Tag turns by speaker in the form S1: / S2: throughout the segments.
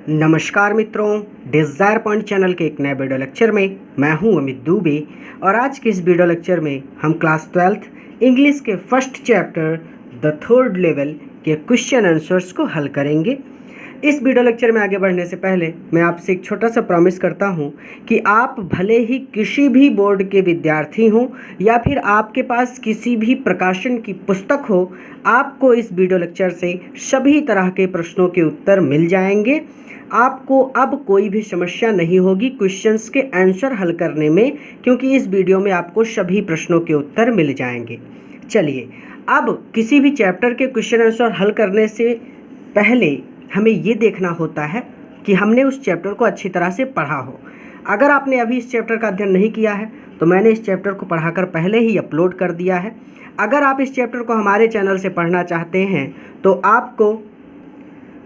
S1: नमस्कार मित्रों, desire point channel के एक नए वीडियो लेक्चर में मैं हूं अमित दुबे। और आज के इस वीडियो लेक्चर में हम क्लास 12th इंग्लिश के first chapter the third level के क्वेश्चन आंसर्स को हल करेंगे। इस वीडियो लेक्चर में आगे बढ़ने से पहले मैं आपसे एक छोटा सा प्रॉमिस करता हूं कि आप भले ही किसी भी बोर्ड के विद्यार्थी हों या फिर आपके पास किसी भी प्रकाशन की पुस्तक हो, आपको इस वीडियो लेक्चर से सभी तरह के प्रश्नों के उत्तर मिल जाएंगे। आपको अब कोई भी समस्या नहीं होगी क्वेश्चंस के आंसर हल करने में, क्योंकि इस वीडियो में आपको सभी प्रश्नों के उत्तर मिल जाएंगे। चलिए, अब किसी भी चैप्टर के क्वेश्चन आंसर हल करने से पहले हमें ये देखना होता है कि हमने उस चैप्टर को अच्छी तरह से पढ़ा हो। अगर आपने अभी इस चैप्टर का अध्ययन नहीं किया है तो मैंने इस चैप्टर को पढ़ाकर पहले ही अपलोड कर दिया है। अगर आप इस चैप्टर को हमारे चैनल से पढ़ना चाहते हैं तो आपको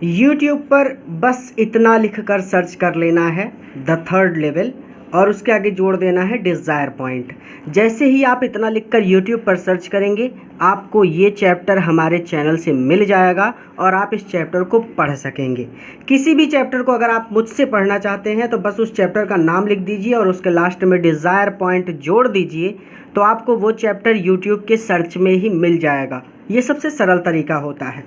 S1: YouTube पर बस इतना लिखकर सर्च कर लेना है द थर्ड लेवल और उसके आगे जोड़ देना है डिज़ायर पॉइंट। जैसे ही आप इतना लिखकर YouTube पर सर्च करेंगे, आपको ये चैप्टर हमारे चैनल से मिल जाएगा और आप इस चैप्टर को पढ़ सकेंगे। किसी भी चैप्टर को अगर आप मुझसे पढ़ना चाहते हैं तो बस उस चैप्टर का नाम लिख दीजिए और उसके लास्ट में डिज़ायर पॉइंट जोड़ दीजिए, तो आपको वो चैप्टर YouTube के सर्च में ही मिल जाएगा। ये सबसे सरल तरीका होता है।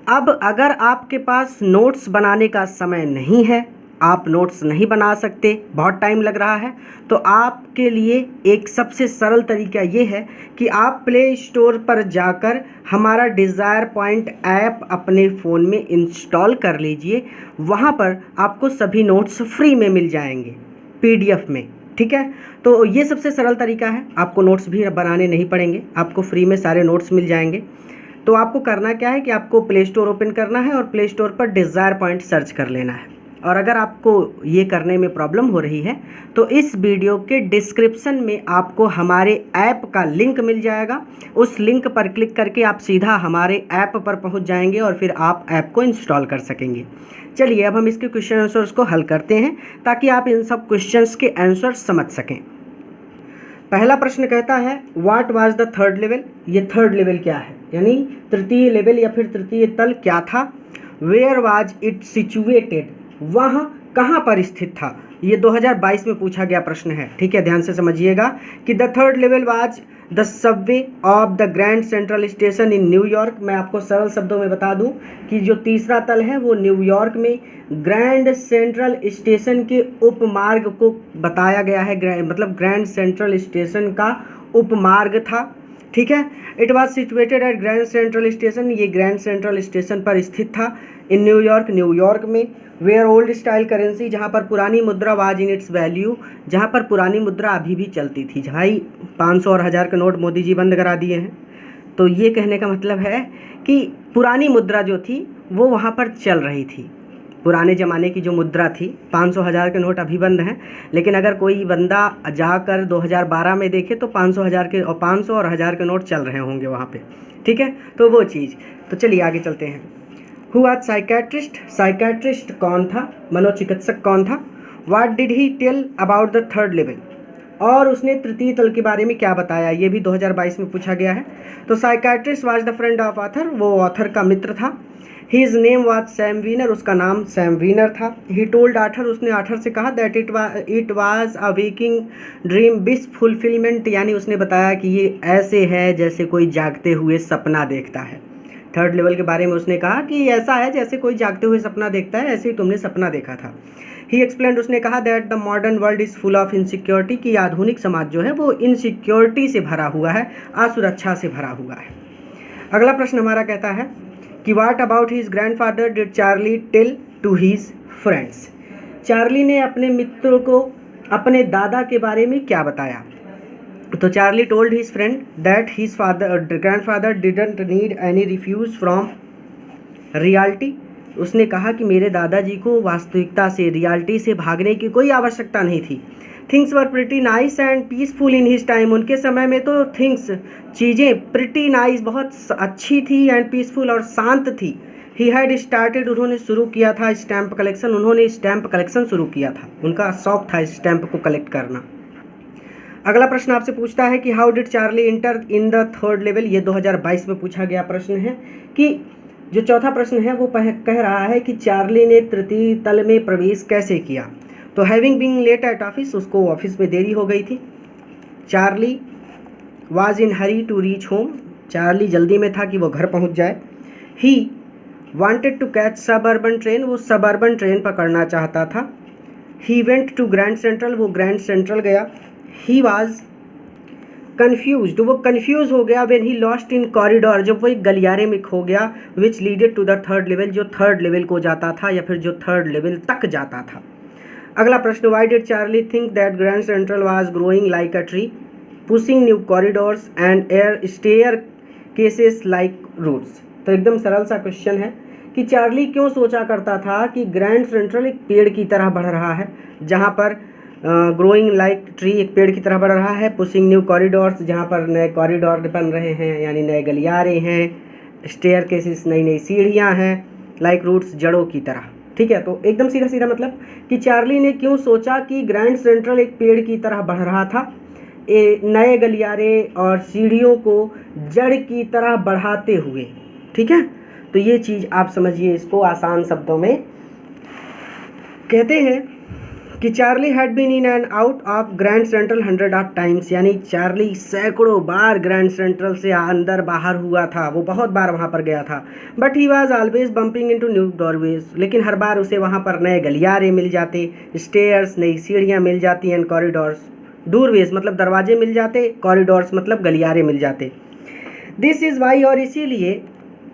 S1: अब अगर आपके पास नोट्स बनाने का समय नहीं है, आप नोट्स नहीं बना सकते, बहुत टाइम लग रहा है, तो आपके लिए एक सबसे सरल तरीका ये है कि आप प्ले स्टोर पर जाकर हमारा डिज़ायर पॉइंट ऐप अपने फ़ोन में इंस्टॉल कर लीजिए। वहाँ पर आपको सभी नोट्स फ्री में मिल जाएंगे PDF में। ठीक है, तो ये सबसे सरल तरीका है। आपको नोट्स भी बनाने नहीं पड़ेंगे, आपको फ्री में सारे नोट्स मिल जाएंगे। तो आपको करना क्या है कि आपको प्ले स्टोर ओपन करना है और प्ले स्टोर पर डिज़ायर पॉइंट सर्च कर लेना है। और अगर आपको ये करने में प्रॉब्लम हो रही है तो इस वीडियो के डिस्क्रिप्शन में आपको हमारे ऐप का लिंक मिल जाएगा। उस लिंक पर क्लिक करके आप सीधा हमारे ऐप पर पहुंच जाएंगे और फिर आप ऐप को इंस्टॉल कर सकेंगे। चलिए, अब हम इसके क्वेश्चन आंसर्स को हल करते हैं ताकि आप इन सब क्वेश्चंस के आंसर समझ सकें। पहला प्रश्न कहता है what was the third level. ये थर्ड लेवल क्या है, यानी तृतीय लेवल या फिर तृतीय तल क्या था। वेयर वाज इट सिचुएटेड, वहाँ कहाँ पर स्थित था। ये 2022 में पूछा गया प्रश्न है। ठीक है, ध्यान से समझिएगा कि the third level was the Subway of the grand Central station in New York. मैं आपको सरल शब्दों में बता दूं कि जो तीसरा तल है वो न्यूयॉर्क में ग्रैंड सेंट्रल स्टेशन के उपमार्ग को बताया गया है। मतलब ग्रैंड सेंट्रल स्टेशन का उपमार्ग था। ठीक है, it was situated at Grand Central station, ये ग्रैंड सेंट्रल स्टेशन पर स्थित था। इन न्यूयॉर्क, न्यूयॉर्क में। वेयर ओल्ड स्टाइल करेंसी, जहाँ पर पुरानी मुद्रा वाज इन इट्स वैल्यू, जहाँ पर पुरानी मुद्रा अभी भी चलती थी। भाई 500 और 1000 के नोट मोदी जी बंद करा दिए हैं, तो ये कहने का मतलब है कि पुरानी मुद्रा जो थी वो वहाँ पर चल रही थी। पुराने ज़माने की जो मुद्रा थी, 500 1000 के नोट अभी बंद हैं, लेकिन अगर कोई बंदा जाकर 2012 में देखे तो 500 और 1000 के नोट चल रहे होंगे वहाँ पे। ठीक है, तो वो चीज़। तो चलिए आगे चलते हैं। हु वाज साइकेट्रिस्ट, साइकेट्रिस्ट कौन था, मनोचिकित्सक कौन था। What did he tell about the third level, और उसने तृतीय तल के बारे में क्या बताया, ये भी 2022 में पूछा गया है। तो psychiatrist was the friend of author, वो ऑथर का मित्र था। His name was Sam Weiner, उसका नाम सैम वीनर था। ही टोल्ड आर्थर, उसने आर्थर से कहा that it was a waking dream wish fulfilment, यानी उसने बताया कि ये ऐसे है जैसे कोई जागते हुए सपना देखता है। थर्ड लेवल के बारे में उसने कहा कि ऐसा है जैसे कोई जागते हुए सपना देखता है, ऐसे ही तुमने सपना देखा था। ही एक्सप्लेन्ड, उसने कहा that the modern world is full of insecurity, कि आधुनिक समाज जो है वो इनसिक्योरिटी से भरा हुआ है, असुरक्षा से भरा हुआ है। अगला प्रश्न हमारा कहता है कि what about his grandfather did Charlie tell to his friends. Charlie ने अपने मित्रों को अपने दादा के बारे में क्या बताया। तो Charlie told his friend that his grandfather didn't need any refuse from reality. उसने कहा कि मेरे दादाजी को वास्तविकता से, रियलिटी से भागने की कोई आवश्यकता नहीं थी। Things were pretty nice and peaceful in his time, उनके समय में तो थिंग्स, चीज़ें प्रिटी नाइस, बहुत अच्छी थी, एंड पीसफुल, और शांत थी। ही हैड स्टार्टेड, उन्होंने शुरू किया था स्टैम्प कलेक्शन, उन्होंने स्टैम्प कलेक्शन शुरू किया था, उनका शौक था स्टैम्प को कलेक्ट करना। अगला प्रश्न आपसे पूछता है कि how did Charlie inter in the third level. ये 2022 में पूछा गया प्रश्न है कि जो चौथा प्रश्न है वो कह रहा है कि चार्ली ने तृतीय तल में प्रवेश कैसे किया। तो having been late at office, उसको ऑफिस में देरी हो गई थी। Charlie was in hurry to reach home, Charlie जल्दी में था कि वो घर पहुंच जाए। He wanted to catch suburban train, वो सब अर्बन ट्रेन पकड़ना चाहता था। He went to Grand Central, वो ग्रैंड सेंट्रल गया। ही वाज कन्फ्यूज्ड, वो कन्फ्यूज हो गया। When he lost in corridor, जब वो एक गलियारे में खो गया। Which leaded to the third level, जो थर्ड लेवल को जाता था या फिर जो थर्ड लेवल तक जाता था। अगला प्रश्न, why did Charlie think that Grand Central was growing like a tree, pushing new corridors and air staircases like roots. तो एकदम सरल सा क्वेश्चन है कि चार्ली क्यों सोचा करता था कि ग्रैंड सेंट्रल एक पेड़ की तरह बढ़ रहा है, जहाँ पर ग्रोइंग लाइक ट्री एक पेड़ की तरह बढ़ रहा है, पुशिंग न्यू कॉरिडोर्स जहाँ पर नए कॉरिडोर बन रहे हैं यानी नए गलियारे हैं, स्टेयर केसेस नई नई सीढ़ियाँ हैं, लाइक रूट्स जड़ों की तरह। ठीक है, तो एकदम सीधा सीधा मतलब कि चार्ली ने क्यों सोचा कि ग्रैंड सेंट्रल एक पेड़ की तरह बढ़ रहा था, नए गलियारे और सीढ़ियों को जड़ की तरह बढ़ाते हुए। ठीक है, तो ये चीज़ आप समझिए, इसको आसान शब्दों में कहते हैं कि Charlie had been in and out of Grand Central 100 of times, यानी चार्ली सैकड़ों बार ग्रैंड सेंट्रल से अंदर बाहर हुआ था, वो बहुत बार वहाँ पर गया था। But he was always bumping into new doorways, लेकिन हर बार उसे वहाँ पर नए गलियारे मिल जाते, स्टेयर्स नई सीढ़ियाँ मिल जाती, एंड कॉरिडोर्स, डोरवेज मतलब दरवाजे मिल जाते, कॉरिडोर्स मतलब गलियारे मिल जाते। दिस इज़ वाई, और इसीलिए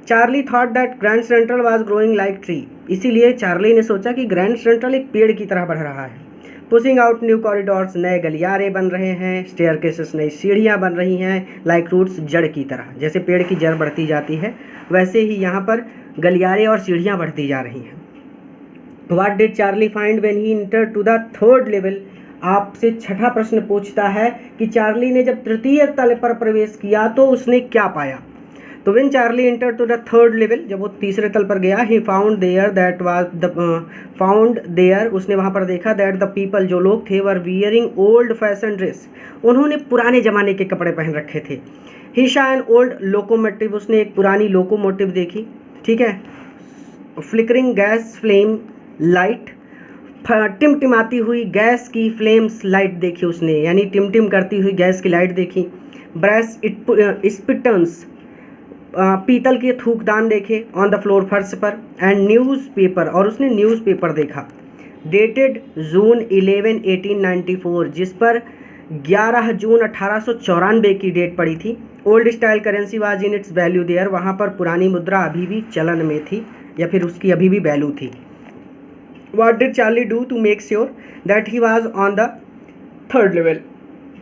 S1: Charlie thought that Grand Central was growing like tree, इसीलिए चार्ली ने सोचा कि ग्रैंड सेंट्रल एक पेड़ की तरह बढ़ रहा है। पुशिंग आउट न्यू कॉरिडोर्स, नए गलियारे बन रहे हैं, स्टेयर केसेस नई सीढ़ियाँ बन रही हैं, लाइक रूट्स जड़ की तरह, जैसे पेड़ की जड़ बढ़ती जाती है वैसे ही यहाँ पर गलियारे और सीढ़ियाँ बढ़ती जा रही हैं। What did Charlie find when he enter to the third level, आपसे छठा प्रश्न पूछता है कि चार्ली ने जब तृतीय तल पर प्रवेश किया तो उसने क्या पाया। तो when Charlie enter to the third level, जब वो तीसरे तल पर गया, he found there that was the found there, उसने वहाँ पर देखा दैट द पीपल, जो लोग थे, वर वियरिंग ओल्ड फैशन ड्रेस, उन्होंने पुराने ज़माने के कपड़े पहन रखे थे। ही शॉ एन ओल्ड लोकोमोटिव, उसने एक पुरानी लोकोमोटिव देखी। ठीक है, फ्लिकरिंग गैस फ्लेम लाइट, टिमटिमाती हुई गैस की फ्लेम्स लाइट देखी उसने, यानी टिमटिम करती हुई गैस की लाइट देखी। ब्रेस स्पिटन्स, पीतल के थूकदान देखे ऑन द फ्लोर, फर्श पर। एंड न्यूज़पेपर, और उसने न्यूज़पेपर देखा डेटेड जून 11 1894, जिस पर 11 जून 1894 की डेट पड़ी थी। Old style currency was in its value there, वहाँ पर पुरानी मुद्रा अभी भी चलन में थी या फिर उसकी अभी भी वैल्यू थी। What did Charlie do to make sure that he was on the third level,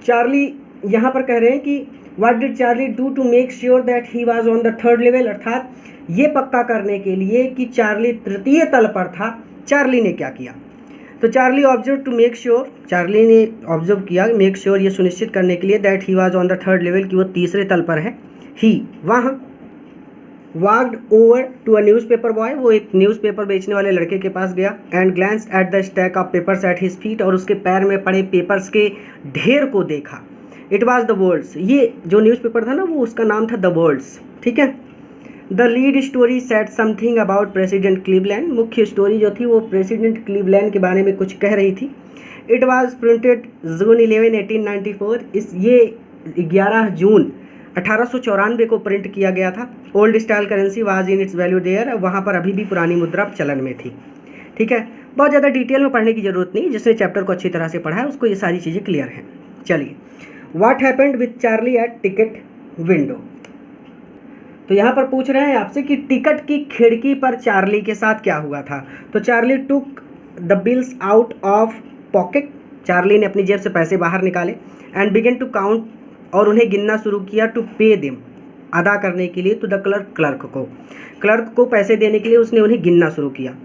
S1: Charlie यहाँ पर कह रहे हैं कि What did Charlie do to make sure that he was on the third level, अर्थात ये पक्का करने के लिए कि चार्ली तृतीय तल पर था, चार्ली ने क्या किया। तो Charlie observe to make sure, Charlie ने ऑब्जर्व किया, मेक श्योर ये सुनिश्चित करने के लिए, that he was on the third level, कि वो तीसरे तल पर है। ही वहाँ walked over to a newspaper boy, वो एक न्यूज़पेपर बेचने वाले लड़के के पास गया। And glance at the stack of papers at his feet, और उसके पैर में पड़े पेपर्स के ढेर को देखा। इट वॉज द वर्ल्ड्स, ये जो न्यूज़पेपर था ना वो उसका नाम था द वर्ल्ड्स। ठीक है, the lead story set something about President Cleveland, मुख्य स्टोरी जो थी वो प्रेसिडेंट क्लीवलैंड के बारे में कुछ कह रही थी। इट वॉज प्रिंटेड जून 11 1894, ये 11 जून 1894 को प्रिंट किया गया था। Old style currency was in its value there, वहाँ पर अभी भी पुरानी मुद्रा चलन में थी। ठीक है, बहुत ज़्यादा डिटेल में पढ़ने की ज़रूरत नहीं, जिसने चैप्टर को अच्छी तरह से पढ़ा है उसको ये सारी चीज़ें क्लियर हैं। चलिए, what happened with Charlie at ticket window, तो यहाँ पर पूछ रहे हैं आपसे कि टिकट की खिड़की पर चार्ली के साथ क्या हुआ था। तो Charlie took the bills out of pocket, Charlie ने अपनी जेब से पैसे बाहर निकाले। एंड बिगन टू काउंट, और उन्हें गिनना शुरू किया। टू पे देम, अदा करने के लिए। टू द क्लर्क को पैसे देने के लिए उसने उन्हें गिनना शुरू किया।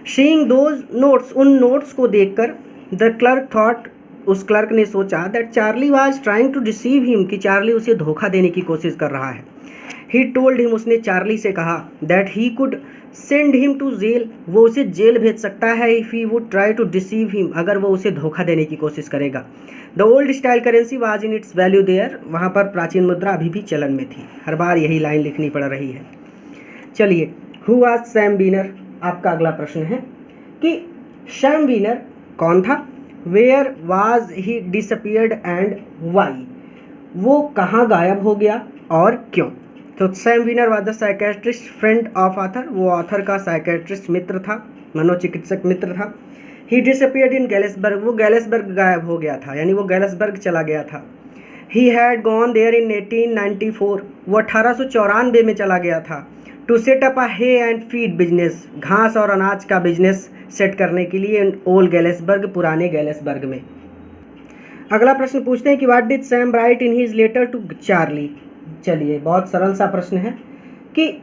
S1: सीइंग दोज नोट्स, उन नोट्स को देखकर, द क्लर्क थॉट, उस क्लर्क ने सोचा, that Charlie was trying to deceive him, कि चार्ली उसे धोखा देने की कोशिश कर रहा है। ही टोल्ड हिम, उसने चार्ली से कहा, that he could send him to jail, वो उसे जेल भेज सकता है। If he would try to deceive him, अगर वो उसे धोखा देने की कोशिश करेगा। The old style currency was in its value there, वहाँ पर प्राचीन मुद्रा अभी भी चलन में थी। हर बार यही लाइन लिखनी पड़ रही है। चलिए, हु वाज सैम वीनर? आपका अगला प्रश्न है कि सैम वीनर कौन था? Where was he disappeared and why? वो कहाँ गायब हो गया और क्यों? तो Sam Weiner was the psychiatrist friend of author, वो ऑथर का साइकेट्रिस्ट मित्र था, मनोचिकित्सक मित्र था। ही डिसअपियर्ड इन गैलेसबर्ग, वो गैलेसबर्ग गायब हो गया था, यानी वो गैलेसबर्ग चला गया था। He had gone there in 1894, वो 1894 में चला गया था। To set up a hay and feed business, घास और अनाज का बिजनेस सेट करने के लिए ओल्ड गैलेसबर्ग, पुराने गैलेसबर्ग में। अगला प्रश्न पूछते हैं कि what did Sam write in his letter to Charlie? चलिए बहुत सरल सा प्रश्न है कि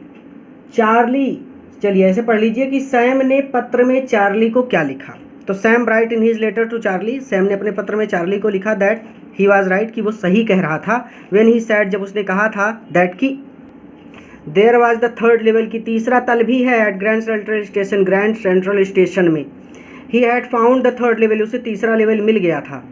S1: चार्ली, चलिए ऐसे पढ़ लीजिए कि सैम ने पत्र में चार्ली को क्या लिखा। तो Sam write in his letter to Charlie, Sam ने अपने पत्र में चार्ली को लिखा दैट ही वाज राइट, कि वो सही कह रहा था। व्हेन ही सेड, जब उसने कहा था, दैट कि there was the third level, की तीसरा तल भी है at Grand Central Station, Grand Central Station में। He had found the third level, उसे तीसरा लेवल मिल गया था।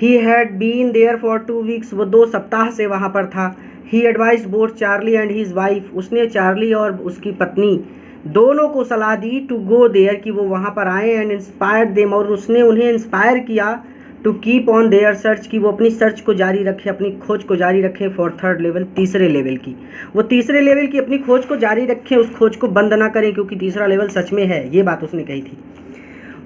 S1: He had been there for 2 weeks, वो 2 सप्ताह से वहाँ पर था। He advised both Charlie and his wife, उसने चार्ली और उसकी पत्नी दोनों को सलाह दी टू गो देयर, कि वो वहाँ पर आए, एंड इंस्पायर्ड देम, और उसने उन्हें इंस्पायर किया to keep on their search, कि वो अपनी सर्च को जारी रखे, अपनी खोज को जारी रखें फॉर थर्ड लेवल, तीसरे लेवल की। वो तीसरे लेवल की अपनी खोज को जारी रखें, उस खोज को बंद ना करें, क्योंकि तीसरा लेवल सच में है, ये बात उसने कही थी।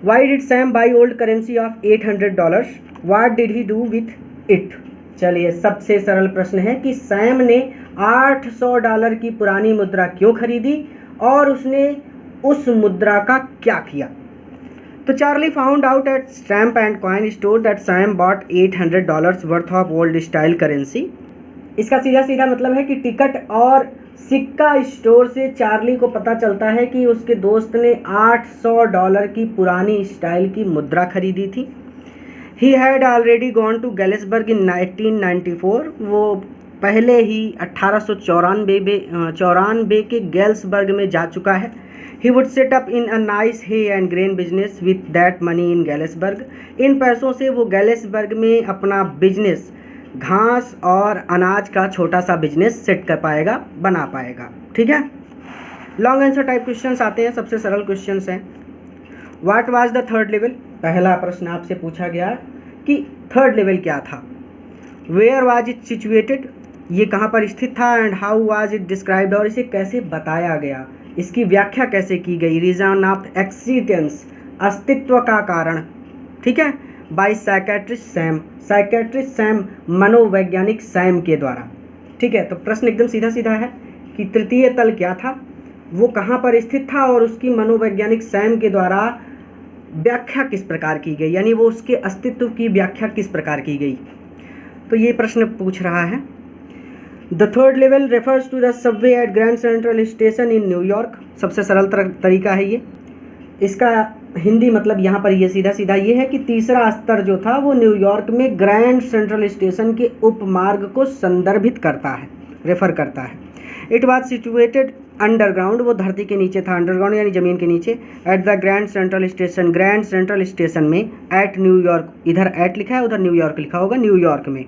S1: Why did Sam by old currency of $800? What did he do with it? चलिए सबसे सरल प्रश्न है कि सैम ने $800 की पुरानी मुद्रा क्यों खरीदी और उसने उस मुद्रा का क्या किया? तो Charlie found out at stamp and coin store that Sam bought $800 worth of old style currency. इसका सीधा सीधा मतलब है कि टिकट और सिक्का स्टोर से चार्ली को पता चलता है कि उसके दोस्त ने $800 की पुरानी स्टाइल की मुद्रा खरीदी थी। He had already gone to Galesburg in 1894, वो पहले ही 1894 के गैल्सबर्ग में जा चुका है। He would set up in a nice hay and grain business with that money in Galesburg, इन पैसों से वो गैलेसबर्ग में अपना बिजनेस, घास और अनाज का छोटा सा बिजनेस सेट कर पाएगा, बना पाएगा। ठीक है, लॉन्ग आंसर टाइप क्वेश्चंस आते हैं, सबसे सरल क्वेश्चंस हैं। What was the third level? पहला प्रश्न आपसे पूछा गया कि थर्ड लेवल क्या था। वेयर वाज इट सिचुएटेड, ये कहाँ पर स्थित था। And how was it described, और इसे कैसे बताया गया, इसकी व्याख्या कैसे की गई। रीजन ऑफ एक्सिस्टेंस, अस्तित्व का कारण। ठीक है, by psychiatrist Sam, psychiatrist Sam, मनोवैज्ञानिक सैम के द्वारा। ठीक है, तो प्रश्न एकदम सीधा सीधा है कि तृतीय तल क्या था, वो कहाँ पर स्थित था और उसकी मनोवैज्ञानिक सैम के द्वारा व्याख्या किस प्रकार की गई, यानी वो उसके अस्तित्व की व्याख्या किस प्रकार की गई। तो ये प्रश्न पूछ रहा है। The third level refers to the subway at Grand Central station in New York. सबसे सरल तरीका है ये, इसका हिंदी मतलब यहाँ पर ये सीधा सीधा ये है कि तीसरा स्तर जो था वो न्यूयॉर्क में ग्रैंड सेंट्रल स्टेशन के उपमार्ग को संदर्भित करता है, रेफर करता है। इट वॉज सिचुएटेड अंडरग्राउंड, वो धरती के नीचे था, अंडरग्राउंड यानी ज़मीन के नीचे। At the grand Central Station, Grand Central Station में। एट न्यूयॉर्क, इधर एट लिखा है, उधर न्यूयॉर्क लिखा होगा, न्यूयॉर्क में,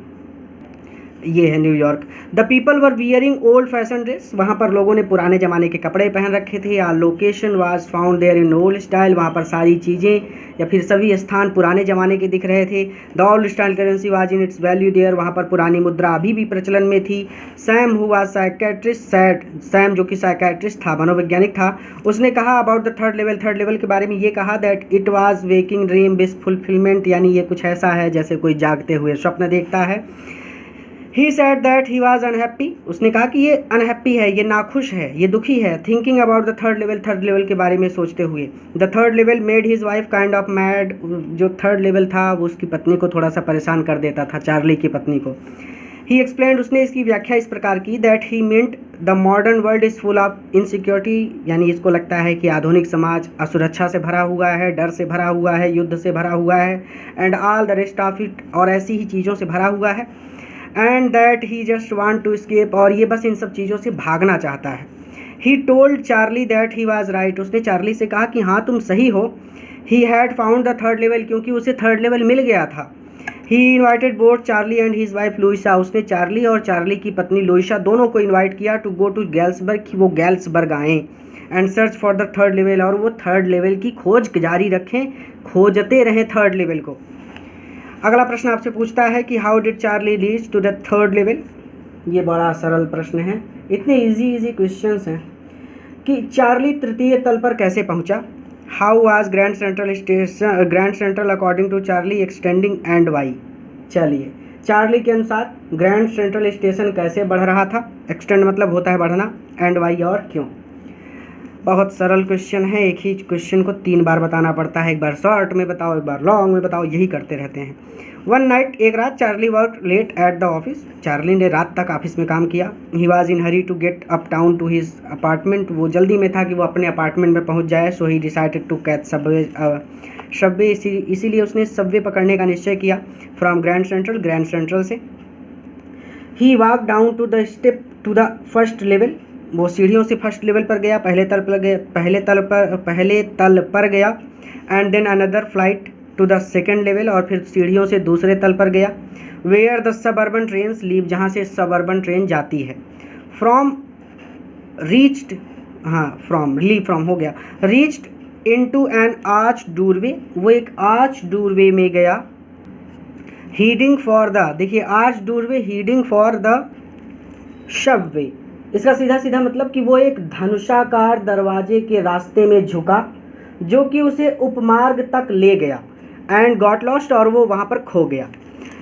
S1: ये है New York. The people were wearing old fashion dress, वहाँ पर लोगों ने पुराने ज़माने के कपड़े पहन रखे थे। A location was found there in old style, वहाँ पर सारी चीज़ें या फिर सभी स्थान पुराने ज़माने के दिख रहे थे। The old style currency was in its value there, वहाँ पर पुरानी मुद्रा अभी भी प्रचलन में थी। सैम हुआ साइकेट्रिस्ट सैड, सैम जो कि साइकेट्रिस्ट था, मनोवैज्ञानिक था, उसने कहा about the third level, third level के बारे में ये कहा that it was waking dream with fulfilment, यानी ये कुछ ऐसा है जैसे कोई जागते हुए स्वप्न देखता है। He said that he was unhappy, उसने कहा कि ये अनहैप्पी है, ये नाखुश है, ये दुखी है। Thinking about the third level, third level के बारे में सोचते हुए। The third level made his wife kind of mad, जो थर्ड लेवल था वो उसकी पत्नी को थोड़ा सा परेशान कर देता था, चार्ली की पत्नी को। ही एक्सप्लेन्ड, उसने इसकी व्याख्या इस प्रकार की that he meant the modern world is full of insecurity, यानी इसको लगता है कि आधुनिक समाज असुरक्षा से भरा हुआ है, डर से भरा हुआ है, युद्ध से भरा हुआ है, and all the rest of it, और ऐसी ही चीज़ों से भरा हुआ है। And that he just want to escape, और ये बस इन सब चीज़ों से भागना चाहता है। He told Charlie that he was right, उसने चार्ली से कहा कि हाँ तुम सही हो। He had found the third level, क्योंकि उसे थर्ड लेवल मिल गया था। He invited both Charlie and his wife Louisa, उसने चार्ली और चार्ली की पत्नी लुइसा दोनों को इन्वाइट किया टू गो टू गैल्सबर्ग, कि वो गैल्सबर्ग आएँ। And search for the third level, और वो थर्ड लेवल की खोज जारी रखें, खोजते रहें थर्ड लेवल को। अगला प्रश्न आपसे पूछता है कि how did Charlie reach to the third level. ये बड़ा सरल प्रश्न है, इतने इजी क्वेश्चंस हैं कि चार्ली तृतीय तल पर कैसे पहुंचा। How was Grand Central according to Charlie extending and why. चलिए, चार्ली के अनुसार ग्रैंड सेंट्रल स्टेशन कैसे बढ़ रहा था, एक्सटेंड मतलब होता है बढ़ना, एंड वाई और क्यों। बहुत सरल क्वेश्चन है, एक ही क्वेश्चन को 3 बार बताना पड़ता है, एक बार शॉर्ट में बताओ, एक बार लॉन्ग में बताओ, यही करते रहते हैं। वन नाइट, एक रात, Charlie work late at the office. Charlie ने रात तक ऑफिस में काम किया। He was in hurry to get uptown to his apartment. वो जल्दी में था कि वो अपने अपार्टमेंट में पहुंच जाए। So he decided to catch subway, इसीलिए उसने सबवे पकड़ने का निश्चय किया। फ्रॉम ग्रैंड सेंट्रल से। He walk down to the step to the first level. वो सीढ़ियों से फर्स्ट लेवल पर गया, पहले तल पर गया। And then another flight to the second level, और फिर सीढ़ियों से दूसरे तल पर गया। Where the suburban trains leave, जहाँ से सबअर्बन ट्रेन जाती है। फ्रॉम हो गया। Reached into an arch doorway, वो एक आर्च डोरवे में गया। हीडिंग फॉर द, देखिए arch doorway, heading for the subway, इसका सीधा मतलब कि वो एक धनुषाकार दरवाजे के रास्ते में झुका जो कि उसे उपमार्ग तक ले गया। एंड गॉट लॉस्ट, और वो वहाँ पर खो गया।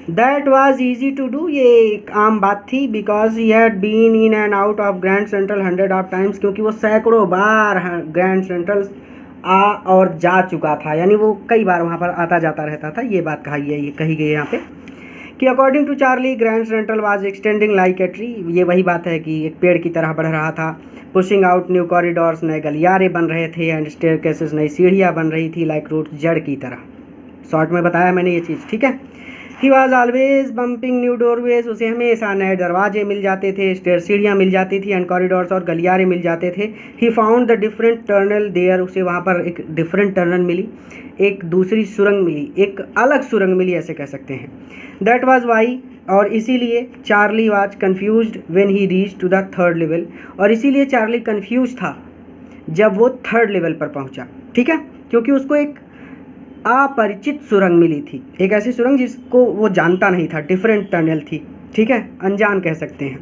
S1: That was easy to do, ये एक आम बात थी। Because he had been in and out of Grand Central 100 of times, क्योंकि वो सैकड़ों बार ग्रैंड सेंट्रल आ और जा चुका था, यानी वो कई बार वहाँ पर आता जाता रहता था। ये बात कही गई है यहाँ पे कि according to Charlie Grand Central was extending like a tree. ये वही बात है कि एक पेड़ की तरह बढ़ रहा था। पुशिंग आउट न्यू कॉरिडोर्स, नए गलियारे बन रहे थे। एंड स्टेयरकेसेस, नई सीढ़ियाँ बन रही थी। लाइक रूट्स, जड़ की तरह। शॉर्ट में बताया मैंने ये चीज़, ठीक है। He was always bumping new doorways, उसे हमेशा नए दरवाजे मिल जाते थे, सीढ़ियाँ मिल जाती थी। एंड कॉरिडोर्स, और गलियारे मिल जाते थे। He found the different tunnel there, उसे वहाँ पर एक डिफरेंट टर्नल मिली, एक दूसरी सुरंग मिली, एक अलग सुरंग मिली, ऐसे कह सकते हैं। दैट वाज वाई, और इसीलिए Charlie was confused when he reach to the third level, और इसीलिए चार्ली कन्फ्यूज था जब वो थर्ड लेवल पर पहुंचा, ठीक है, क्योंकि उसको एक अपरिचित सुरंग मिली थी, एक ऐसी सुरंग जिसको वो जानता नहीं था, डिफरेंट टनल थी, ठीक है, अनजान कह सकते हैं।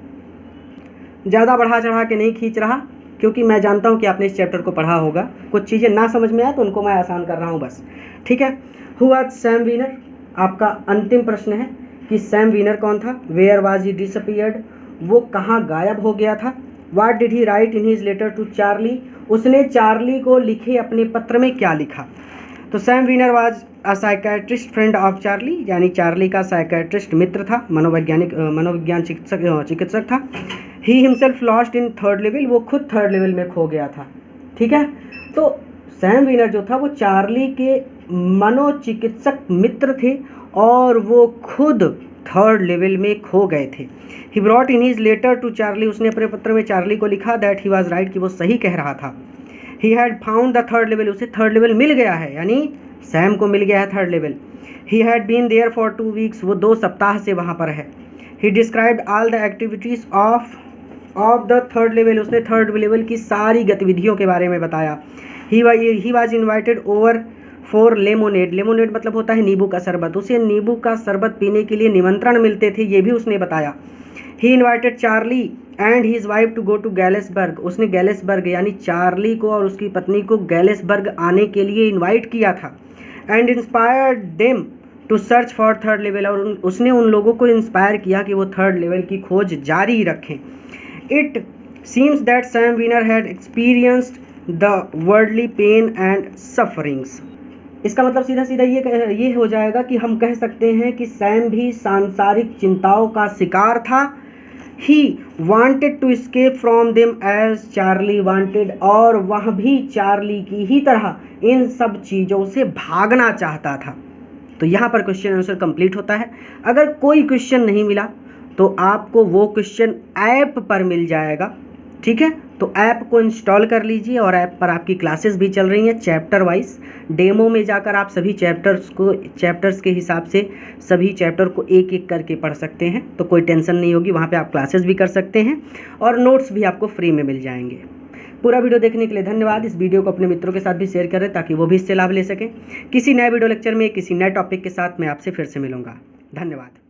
S1: ज़्यादा बढ़ा चढ़ा के नहीं खींच रहा, क्योंकि मैं जानता हूँ कि आपने इस चैप्टर को पढ़ा होगा, कुछ चीज़ें ना समझ में आए तो उनको मैं आसान कर रहा हूँ बस, ठीक है। हु वाज सैम वीनर, आपका अंतिम प्रश्न है कि सैम वीनर कौन था। वेयर वाज ही डिसअपीयर्ड, वो कहाँ गायब हो गया था। What did he write in his letter to Charlie, उसने चार्ली को लिखे अपने पत्र में क्या लिखा। तो Sam Weiner was a psychiatrist friend of Charlie, यानी चार्ली का साइकेट्रिस्ट मित्र था, मनोविज्ञान चिकित्सक था। He himself lost in third level, वो खुद थर्ड लेवल में खो गया था, ठीक है। तो सैम वीनर जो था वो चार्ली के मनोचिकित्सक मित्र थे और वो खुद थर्ड लेवल में खो गए थे। He brought in his letter to Charlie, उसने अपने पत्र में चार्ली को लिखा दैट ही वाज राइट, कि वो सही कह रहा था। He had found the third level, उसे थर्ड लेवल मिल गया है, यानी सैम को मिल गया है third level. He had been there for 2 weeks, वो 2 सप्ताह से वहाँ पर है। He described all the activities of the third level, उसने थर्ड लेवल की सारी गतिविधियों के बारे में बताया। He was invited over for lemonade, lemonade मतलब होता है नींबू का शरबत, उसे नींबू का शरबत पीने के लिए निमंत्रण मिलते थे, ये भी उसने बताया। He invited Charlie and his wife to go to Galesburg, उसने गैलेसबर्ग यानी चार्ली को और उसकी पत्नी को गैलेसबर्ग आने के लिए इन्वाइट किया था। And inspired them to search for third level, और उसने उन लोगों को इंस्पायर किया कि वो थर्ड लेवल की खोज जारी रखें। It seems that Sam Weiner had experienced the worldly pain and sufferings, इसका मतलब सीधा ये हो जाएगा कि हम कह सकते हैं कि सैम भी सांसारिक चिंताओं का शिकार था। He wanted to escape from them as Charlie wanted, और वह भी चार्ली की ही तरह इन सब चीज़ों से भागना चाहता था। तो यहाँ पर क्वेश्चन आंसर कंप्लीट होता है। अगर कोई क्वेश्चन नहीं मिला तो आपको वो क्वेश्चन ऐप पर मिल जाएगा, ठीक है। तो ऐप को इंस्टॉल कर लीजिए और ऐप पर आपकी क्लासेस भी चल रही हैं चैप्टर वाइज। डेमो में जाकर आप सभी चैप्टर्स के हिसाब से सभी चैप्टर को एक एक करके पढ़ सकते हैं, तो कोई टेंशन नहीं होगी, वहाँ पे आप क्लासेस भी कर सकते हैं और नोट्स भी आपको फ्री में मिल जाएंगे। पूरा वीडियो देखने के लिए धन्यवाद। इस वीडियो को अपने मित्रों के साथ भी शेयर करें ताकि वो भी इससे लाभ ले सकें। किसी नए वीडियो लेक्चर में किसी नए टॉपिक के साथ मैं आपसे फिर से मिलूंगा। धन्यवाद।